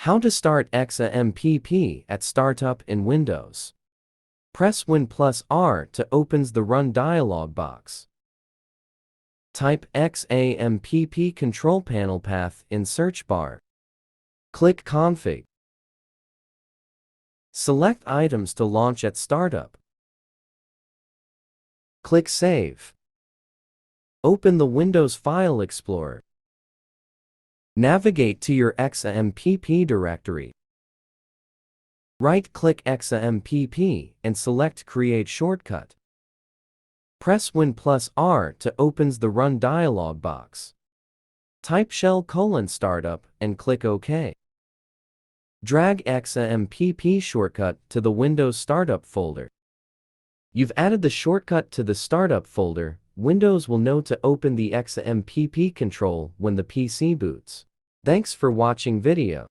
How to start XAMPP at startup in Windows. Press Win+R to opens the Run dialog box. Type XAMPP Control Panel path in search bar. Click Config. Select items to launch at startup. Click Save. Open the Windows File Explorer. Navigate to your XAMPP directory. Right-click XAMPP and select Create Shortcut. Press Win+R to opens the Run dialog box. Type shell:*startup and click OK. Drag XAMPP shortcut to the Windows Startup folder. You've added the shortcut to the Startup folder. Windows will know to open the XAMPP control when the PC boots. Thanks for watching video.